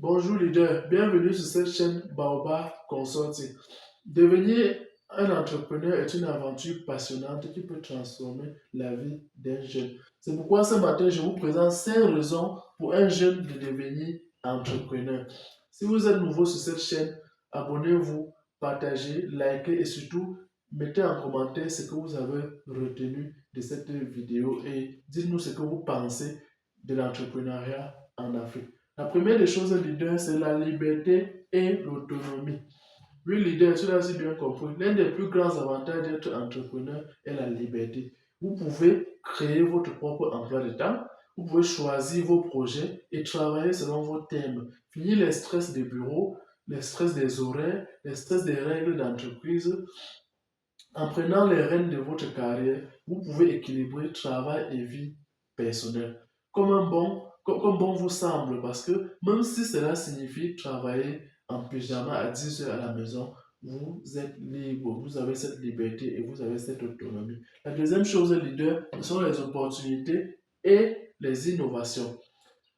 Bonjour leader, bienvenue sur cette chaîne Baobab Consulting. Devenir un entrepreneur est une aventure passionnante qui peut transformer la vie d'un jeune. C'est pourquoi ce matin, je vous présente 5 raisons pour un jeune de devenir entrepreneur. Si vous êtes nouveau sur cette chaîne, abonnez-vous, partagez, likez et surtout mettez en commentaire ce que vous avez retenu de cette vidéo et dites-nous ce que vous pensez de l'entrepreneuriat en Afrique. La première des choses, leader, c'est la liberté et l'autonomie. Oui, leader, tu l'as si bien compris. L'un des plus grands avantages d'être entrepreneur est la liberté. Vous pouvez créer votre propre emploi de temps, vous pouvez choisir vos projets et travailler selon vos thèmes. Finir les stress des bureaux, les stress des horaires, les stress des règles d'entreprise. En prenant les rênes de votre carrière, vous pouvez équilibrer travail et vie personnelle comme bon vous semble, parce que même si cela signifie travailler en pyjama à 10 heures à la maison, vous êtes libre, vous avez cette liberté et vous avez cette autonomie. La deuxième chose, leader, ce sont les opportunités et les innovations.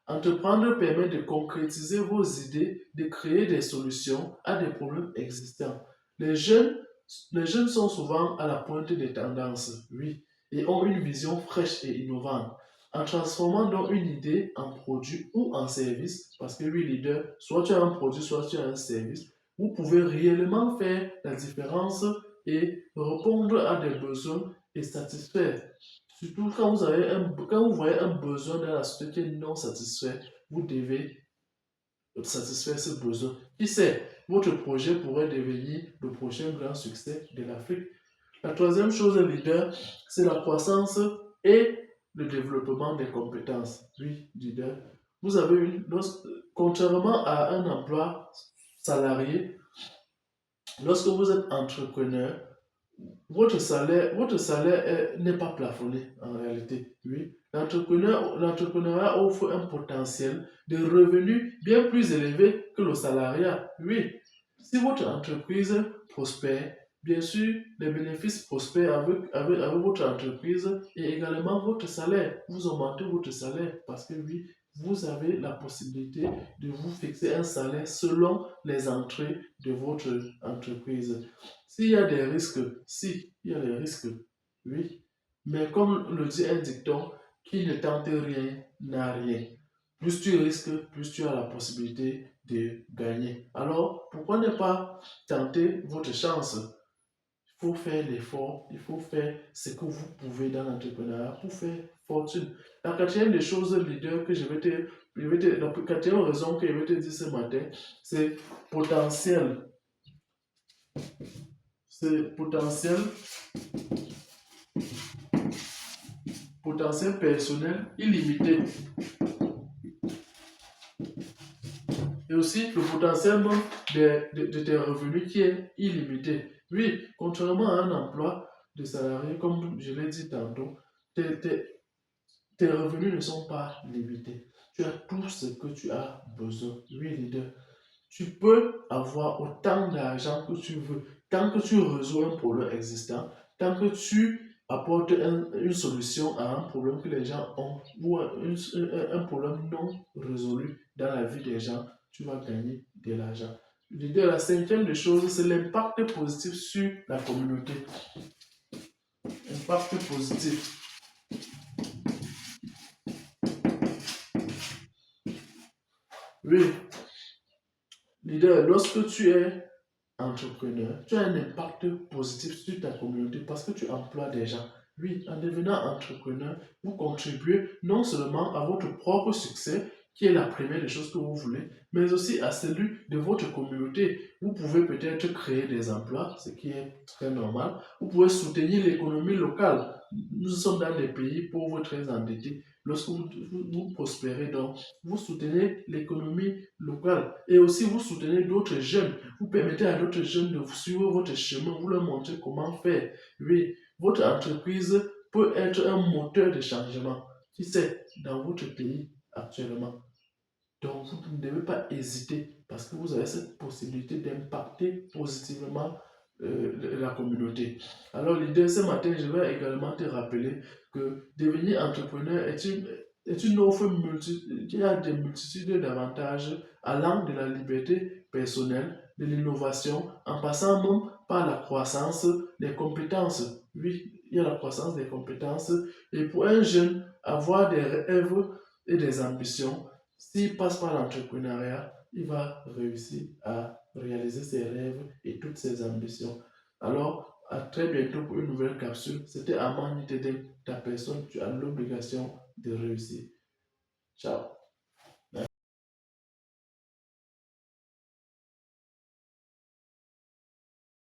Entreprendre permet de concrétiser vos idées, de créer des solutions à des problèmes existants. Les jeunes, les jeunes sont souvent à la pointe des tendances, oui, et ont une vision fraîche et innovante. En transformant donc une idée en produit ou en service, parce que oui, leader, soit tu as un produit, soit tu as un service, vous pouvez réellement faire la différence et répondre à des besoins et satisfaire. Surtout quand vous voyez un besoin dans la société non satisfait, vous devez satisfaire ce besoin. Qui sait, votre projet pourrait devenir le prochain grand succès de l'Afrique. La troisième chose, leader, c'est la croissance et le développement des compétences. Oui, leader. Vous avez contrairement à un emploi salarié, lorsque vous êtes entrepreneur, votre salaire n'est pas plafonné en réalité. Oui. L'entrepreneuriat offre un potentiel de revenus bien plus élevé que le salariat. Oui. Si votre entreprise prospère, bien sûr, les bénéfices prospèrent avec votre entreprise et également votre salaire. Vous augmentez votre salaire parce que oui, vous avez la possibilité de vous fixer un salaire selon les entrées de votre entreprise. S'il y a des risques, si, il y a des risques, oui. Mais comme le dit un dicton, qui ne tente rien n'a rien. Plus tu risques, plus tu as la possibilité de gagner. Alors, pourquoi ne pas tenter votre chance? Il faut faire l'effort, il faut faire ce que vous pouvez dans l'entrepreneuriat pour faire fortune. La quatrième des choses, leader, que la quatrième raison que je vais te dire ce matin, c'est potentiel. C'est potentiel personnel illimité. Et aussi le potentiel même de tes revenus qui est illimité. Oui, contrairement à un emploi de salarié, comme je l'ai dit tantôt, tes, tes- tes revenus ne sont pas limités. Tu as tout ce que tu as besoin. Oui, leader. Tu peux avoir autant d'argent que tu veux, tant que tu résous un problème existant, tant que tu apportes une solution à un problème que les gens ont ou un problème non résolu dans la vie des gens, tu vas gagner de l'argent. La cinquième des choses, c'est l'impact positif sur la communauté. Impact positif. Oui, leader, lorsque tu es entrepreneur, tu as un impact positif sur ta communauté parce que tu emploies des gens. Oui, en devenant entrepreneur, vous contribuez non seulement à votre propre succès, qui est la première des choses que vous voulez, mais aussi à celui de votre communauté. Vous pouvez peut-être créer des emplois, ce qui est très normal. Vous pouvez soutenir l'économie locale. Nous sommes dans des pays pauvres, très endettés. Lorsque vous prospérez, donc, vous soutenez l'économie locale et aussi vous soutenez d'autres jeunes. Vous permettez à d'autres jeunes de suivre votre chemin, vous leur montrez comment faire. Oui, votre entreprise peut être un moteur de changement, qui sait, dans votre pays actuellement. Donc, vous ne devez pas hésiter parce que vous avez cette possibilité d'impacter positivement la communauté. Alors, l'idée ce matin, je vais également te rappeler que devenir entrepreneur est une offre qui a des multitudes d'avantages allant de la liberté personnelle, de l'innovation, en passant même par la croissance des compétences. Oui, il y a la croissance des compétences. Et pour un jeune, avoir des rêves et des ambitions, s'il passe par l'entrepreneuriat, il va réussir à réaliser ses rêves et toutes ses ambitions. Alors, à très bientôt pour une nouvelle capsule. C'était Amand Nitedem, ta personne, tu as l'obligation de réussir. Ciao.